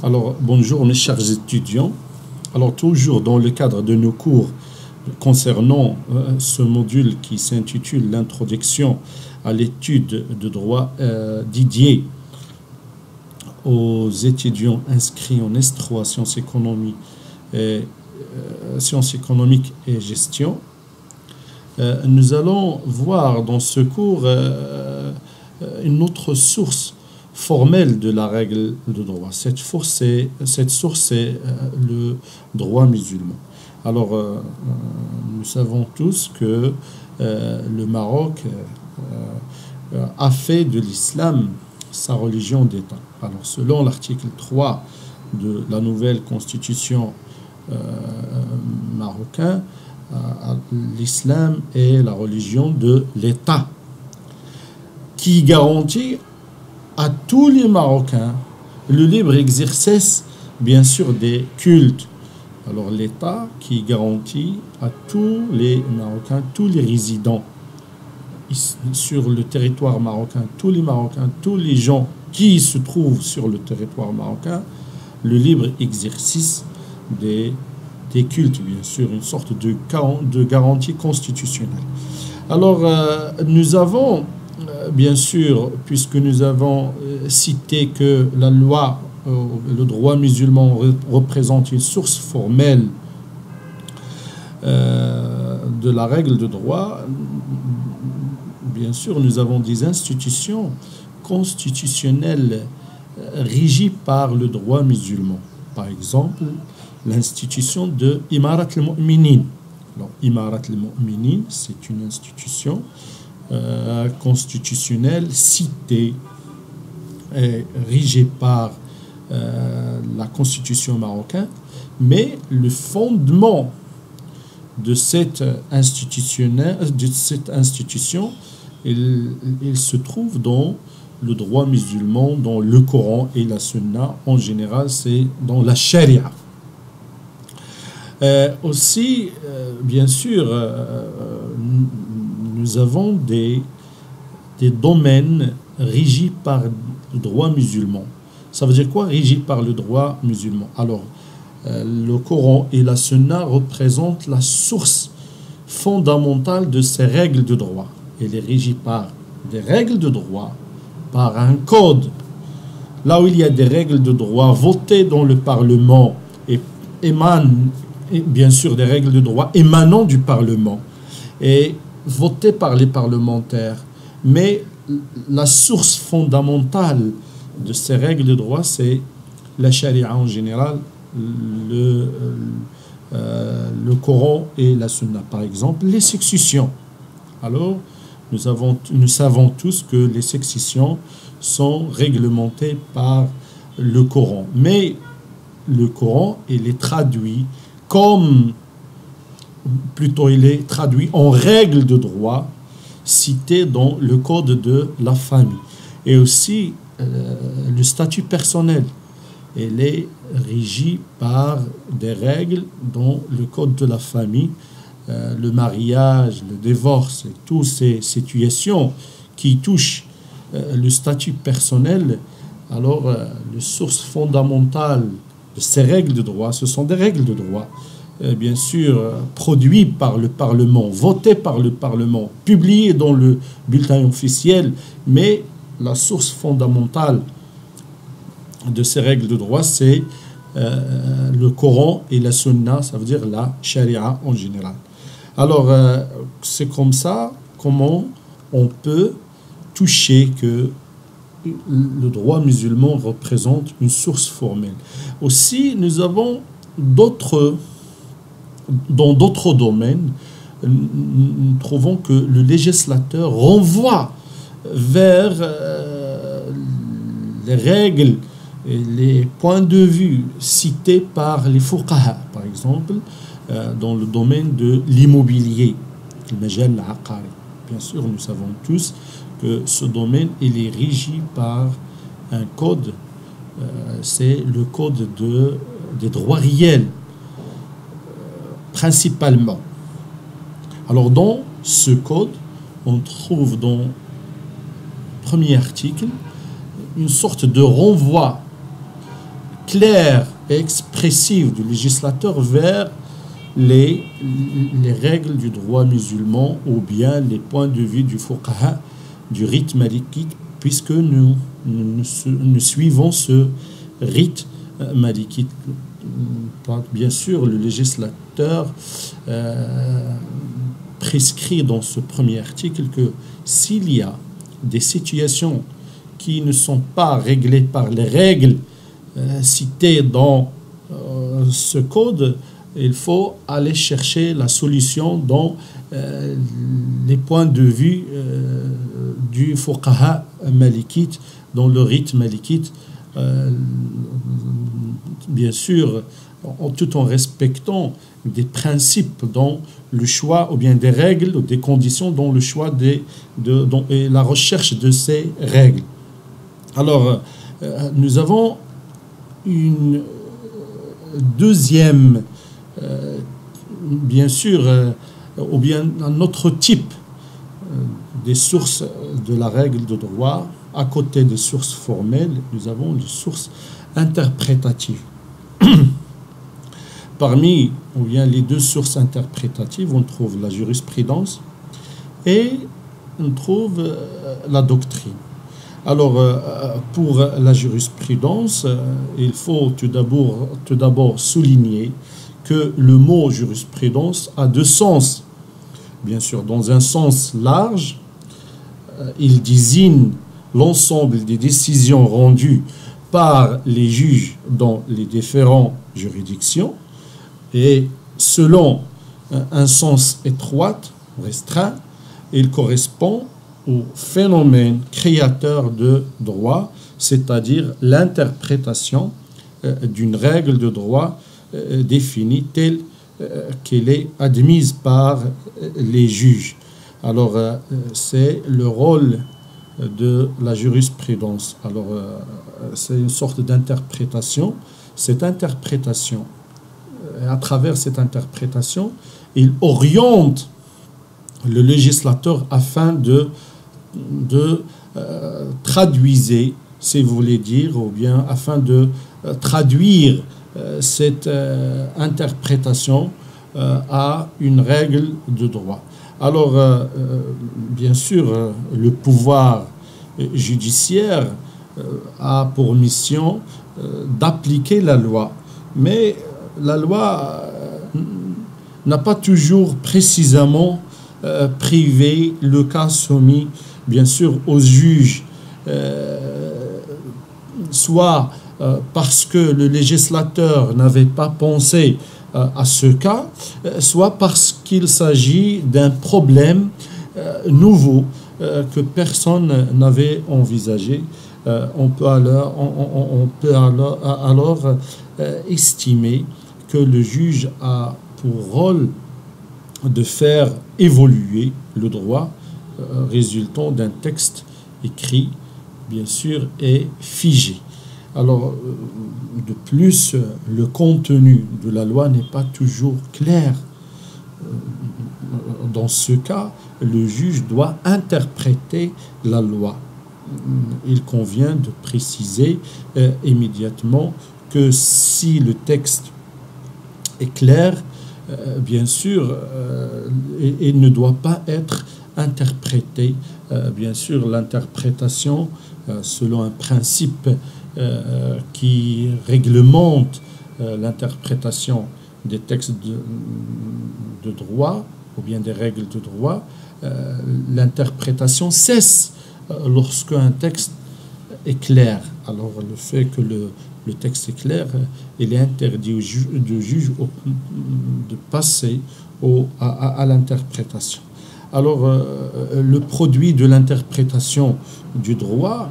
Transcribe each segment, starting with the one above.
Alors, bonjour mes chers étudiants. Alors, toujours dans le cadre de nos cours concernant ce module qui s'intitule L'introduction à l'étude de droit dédié aux étudiants inscrits en S3 sciences économiques et gestion, nous allons voir dans ce cours une autre source formelle de la règle de droit. Cette source, c'est le droit musulman. Alors, nous savons tous que le Maroc a fait de l'islam sa religion d'État. Alors, selon l'article 3 de la nouvelle constitution marocaine, l'islam est la religion de l'État qui garantit à tous les Marocains le libre exercice, bien sûr, des cultes. Alors l'État qui garantit à tous les Marocains, tous les résidents sur le territoire marocain, tous les Marocains, tous les gens qui se trouvent sur le territoire marocain, le libre exercice des cultes, bien sûr, une sorte de garantie constitutionnelle. Alors, nous avons, bien sûr, puisque nous avons cité que la loi, le droit musulman représente une source formelle de la règle de droit, bien sûr, nous avons des institutions constitutionnelles régies par le droit musulman. Par exemple, l'institution de Imarat al-Mu'minin. Alors, Imarat al-Mu'minin, c'est une institution constitutionnelle citée et régie par la constitution marocaine, mais le fondement de cette institution, il se trouve dans le droit musulman, dans le Coran et la Sunna. En général, c'est dans la Sharia. Aussi, bien sûr, nous avons des domaines régis par le droit musulman. Ça veut dire quoi, régis par le droit musulman? Alors, le Coran et la Sunna représentent la source fondamentale de ces règles de droit. Elle est régie par des règles de droit, par un code. Là où il y a des règles de droit votées dans le Parlement et émanent, bien sûr, des règles de droit émanant du Parlement et votées par les parlementaires. Mais la source fondamentale de ces règles de droit, c'est la charia en général, le Coran et la Sunna. Par exemple, les successions. Alors, nous savons tous que les successions sont réglementées par le Coran. Mais le Coran, il est traduit il est traduit en règles de droit citées dans le code de la famille. Et aussi, le statut personnel, il est régi par des règles dans le code de la famille, le mariage, le divorce, et toutes ces situations qui touchent le statut personnel. Alors, les sources fondamentales de ces règles de droit, ce sont des règles de droit, bien sûr, produites par le Parlement, votées par le Parlement, publiées dans le bulletin officiel, mais la source fondamentale de ces règles de droit, c'est le Coran et la Sunna, ça veut dire la Sharia en général. Alors, c'est comme ça comment on peut toucher que le droit musulman représente une source formelle. Aussi, nous avons dans d'autres domaines, nous trouvons que le législateur renvoie vers les règles et les points de vue cités par les fuqaha, par exemple, dans le domaine de l'immobilier, le majal al-aqari. Bien sûr, nous savons tous que ce domaine il est régi par un code, c'est le code des droits réels, principalement. Alors, dans ce code, on trouve dans le premier article une sorte de renvoi claire et expressive du législateur vers les règles du droit musulman ou bien les points de vue du fuqaha, du rite malikite, puisque nous suivons ce rite malikite. Bien sûr, le législateur prescrit dans ce premier article que s'il y a des situations qui ne sont pas réglées par les règles citées dans ce code, il faut aller chercher la solution dans les points de vue du fuqaha malikite, dans le rite malikite, bien sûr, tout en respectant des principes dans le choix, ou bien des règles, ou des conditions dans le choix et la recherche de ces règles. Alors, nous avons une deuxième, bien sûr, ou bien un autre type des sources de la règle de droit. À côté des sources formelles, nous avons les sources interprétatives. Parmi ou bien les deux sources interprétatives, on trouve la jurisprudence et on trouve la doctrine. Alors, pour la jurisprudence, il faut tout d'abord souligner que le mot jurisprudence a deux sens. Bien sûr, dans un sens large, il désigne l'ensemble des décisions rendues par les juges dans les différentes juridictions, et selon un sens étroit, restreint, il correspond au phénomène créateur de droit, c'est-à-dire l'interprétation d'une règle de droit définie telle qu'elle est admise par les juges. Alors, c'est le rôle de la jurisprudence. Alors, c'est une sorte d'interprétation. Cette interprétation, à travers cette interprétation, il oriente le législateur afin de traduire, si vous voulez dire, ou bien afin de traduire cette interprétation à une règle de droit. Alors, bien sûr, le pouvoir judiciaire a pour mission d'appliquer la loi, mais la loi n'a pas toujours précisément privé le cas soumis, bien sûr, aux juges, soit parce que le législateur n'avait pas pensé à ce cas, soit parce qu'il s'agit d'un problème nouveau que personne n'avait envisagé. On peut alors estimer que le juge a pour rôle de faire évoluer le droit résultant d'un texte écrit, bien sûr, et figé. Alors, de plus, le contenu de la loi n'est pas toujours clair. Dans ce cas, le juge doit interpréter la loi. Il convient de préciser immédiatement que si le texte est clair, bien sûr, il ne doit pas être interprété. Bien sûr, l'interprétation, selon un principe qui réglemente l'interprétation des textes de droit ou bien des règles de droit, l'interprétation cesse lorsque un texte est clair. Alors le fait que le texte est clair, il est interdit au juge de passer à l'interprétation. Alors le produit de l'interprétation du droit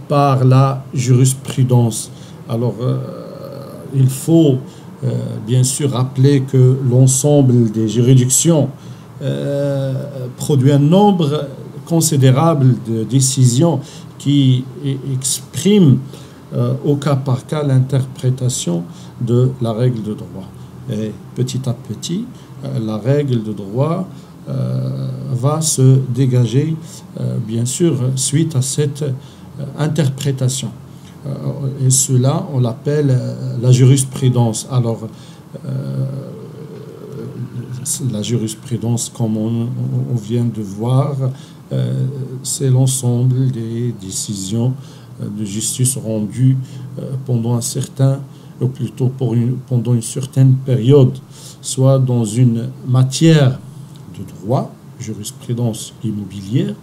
par la jurisprudence. Alors, il faut bien sûr rappeler que l'ensemble des juridictions produit un nombre considérable de décisions qui expriment au cas par cas l'interprétation de la règle de droit. Et petit à petit, la règle de droit va se dégager, bien sûr, suite à cette interprétation. et cela, on l'appelle la jurisprudence. Alors, la jurisprudence, comme on vient de voir, c'est l'ensemble des décisions de justice rendues pendant un certain, ou plutôt pendant une certaine période, soit dans une matière de droit, jurisprudence immobilière,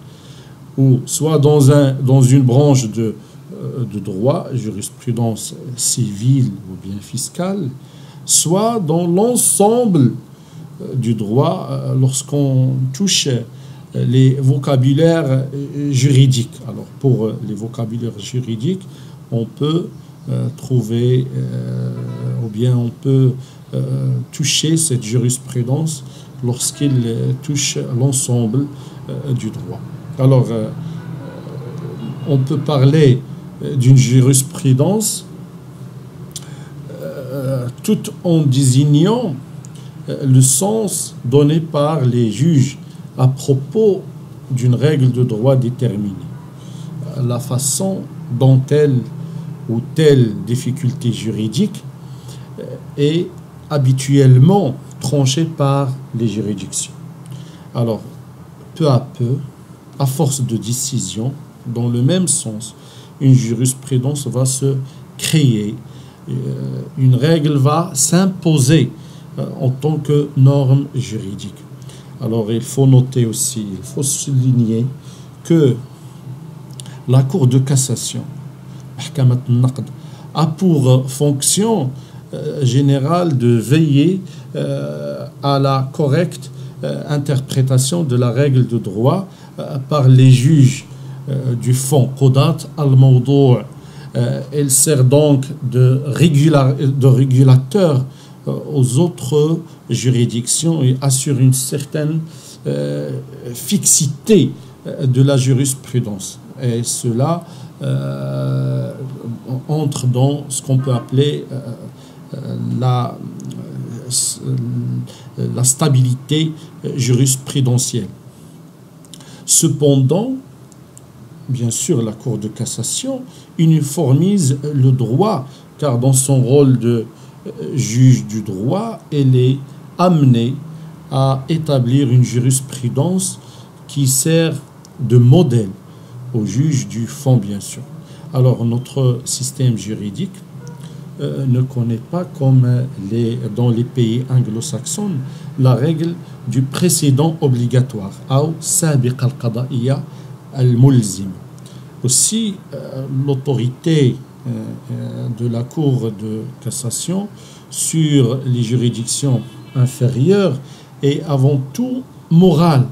ou soit dans une branche de droit, jurisprudence civile ou bien fiscale, soit dans l'ensemble du droit lorsqu'on touche les vocabulaires juridiques. Alors pour les vocabulaires juridiques, on peut trouver ou bien on peut toucher cette jurisprudence lorsqu'il touche l'ensemble du droit. Alors on peut parler d'une jurisprudence tout en désignant le sens donné par les juges à propos d'une règle de droit déterminée, la façon dont telle ou telle difficulté juridique est habituellement tranchée par les juridictions. Alors, peu à peu, à force de décision, dans le même sens, une jurisprudence va se créer, une règle va s'imposer en tant que norme juridique. Alors il faut noter aussi, il faut souligner que la Cour de cassation, Mahkamat al-Naqd, a pour fonction générale de veiller à la correcte interprétation de la règle de droit par les juges du fond. Qudat al-Mawdou'. Elle sert donc de régulateur aux autres juridictions et assure une certaine fixité de la jurisprudence. Et cela entre dans ce qu'on peut appeler la stabilité jurisprudentielle. Cependant, bien sûr, la Cour de cassation uniformise le droit, car dans son rôle de juge du droit, elle est amenée à établir une jurisprudence qui sert de modèle aux juges du fond, bien sûr. Alors, notre système juridique ne connaît pas, comme dans les pays anglo-saxons, la règle du précédent obligatoire, ou sabiq al-qada'iyya al-mulzim. Aussi, l'autorité de la Cour de cassation sur les juridictions inférieures est avant tout morale.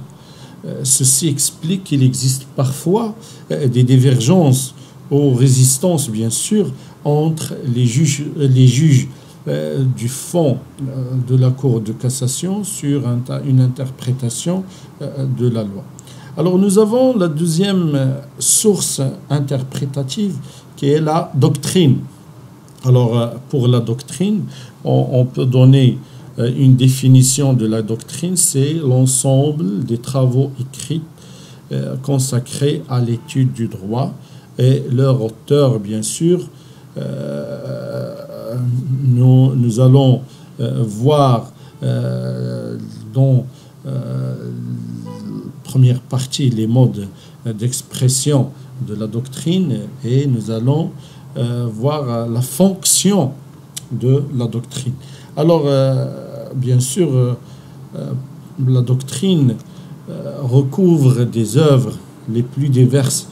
Ceci explique qu'il existe parfois des divergences ou résistances, bien sûr, entre les juges du fond de la Cour de cassation sur une interprétation de la loi. Alors nous avons la deuxième source interprétative qui est la doctrine. Alors pour la doctrine, on peut donner une définition de la doctrine, c'est l'ensemble des travaux écrits consacrés à l'étude du droit et leur auteur, bien sûr. Nous allons voir dans première partie les modes d'expression de la doctrine et nous allons voir la fonction de la doctrine. Alors, bien sûr, la doctrine recouvre des œuvres les plus diverses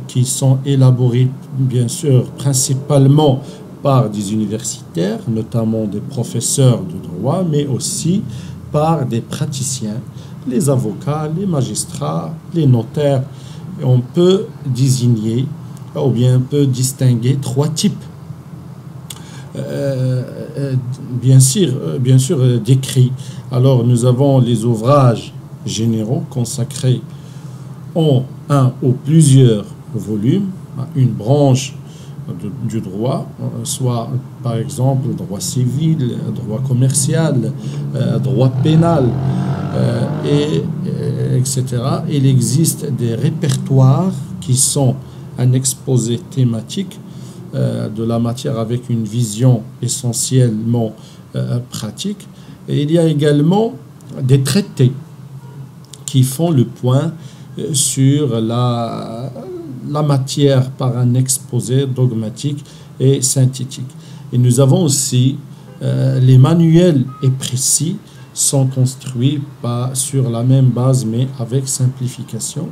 qui sont élaborées, bien sûr, principalement par des universitaires, notamment des professeurs de droit, mais aussi par des praticiens, les avocats, les magistrats, les notaires. Et on peut désigner, ou bien on peut distinguer trois types, bien sûr d'écrits. Alors nous avons les ouvrages généraux consacrés en un ou plusieurs volumes à une branche du droit, soit par exemple droit civil, droit commercial, droit pénal, etc. Il existe des répertoires qui sont un exposé thématique de la matière avec une vision essentiellement pratique. Et il y a également des traités qui font le point sur la matière par un exposé dogmatique et synthétique. Et nous avons aussi les manuels et précis sont construits sur la même base mais avec simplification.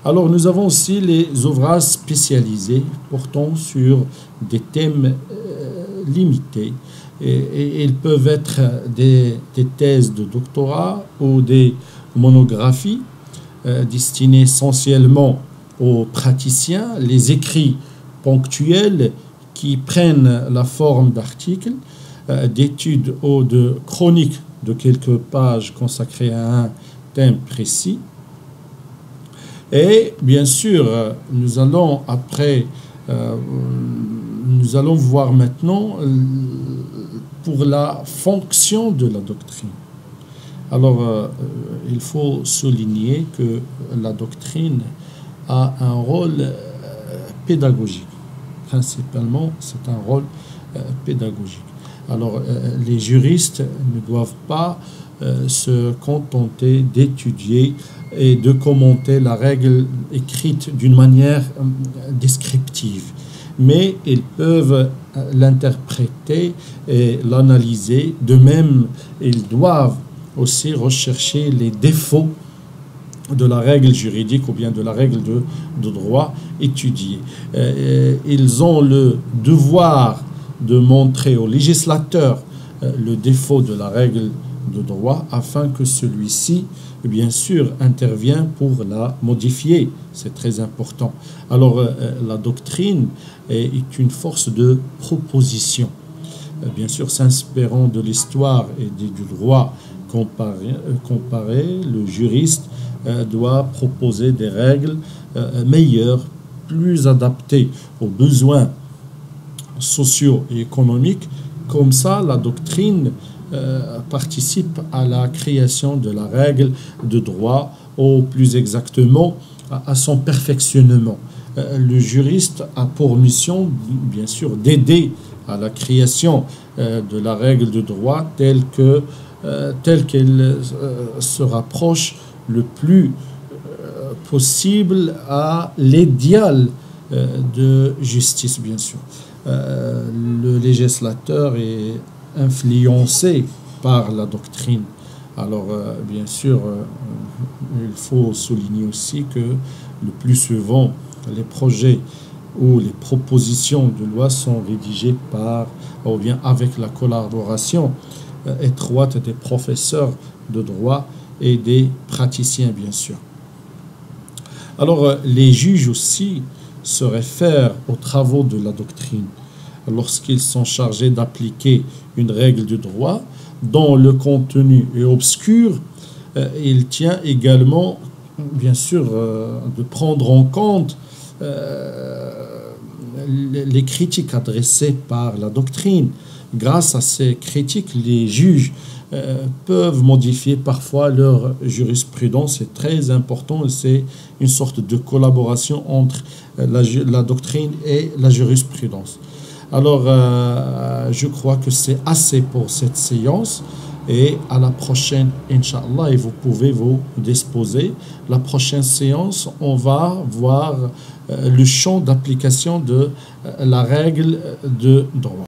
Alors nous avons aussi les ouvrages spécialisés portant sur des thèmes limités. Et ils peuvent être des thèses de doctorat ou des monographies destinées essentiellement aux praticiens, les écrits ponctuels qui prennent la forme d'articles, d'études ou de chroniques de quelques pages consacrées à un thème précis. Et bien sûr, nous allons voir maintenant pour la fonction de la doctrine. Alors, il faut souligner que la doctrine a un rôle pédagogique. Principalement, c'est un rôle pédagogique. Alors, les juristes ne doivent pas se contenter d'étudier et de commenter la règle écrite d'une manière descriptive, mais ils peuvent l'interpréter et l'analyser. De même, ils doivent aussi rechercher les défauts de la règle juridique ou bien de la règle de droit étudiée. Ils ont le devoir de montrer au législateur le défaut de la règle de droit afin que celui-ci, bien sûr, intervienne pour la modifier. C'est très important. Alors, la doctrine est une force de proposition. Bien sûr, s'inspirant de l'histoire et du droit comparé, le juriste doit proposer des règles meilleures, plus adaptées aux besoins sociaux et économiques. Comme ça, la doctrine participe à la création de la règle de droit, ou plus exactement à son perfectionnement. Le juriste a pour mission, bien sûr, d'aider à la création de la règle de droit telle qu'elle se rapproche le plus possible à l'idéal de justice, bien sûr. Le législateur est influencé par la doctrine. Alors, bien sûr, il faut souligner aussi que le plus souvent, les projets ou les propositions de loi sont rédigées ou bien avec la collaboration étroite des professeurs de droit et des praticiens, bien sûr. Alors, les juges aussi se réfèrent aux travaux de la doctrine lorsqu'ils sont chargés d'appliquer une règle de droit dont le contenu est obscur. Il tient également, bien sûr, de prendre en compte les critiques adressées par la doctrine. Grâce à ces critiques, les juges peuvent modifier parfois leur jurisprudence. C'est très important. C'est une sorte de collaboration entre la doctrine et la jurisprudence. Alors, je crois que c'est assez pour cette séance. Et à la prochaine, Inch'Allah, et vous pouvez vous disposer. La prochaine séance, on va voir le champ d'application de la règle de droit.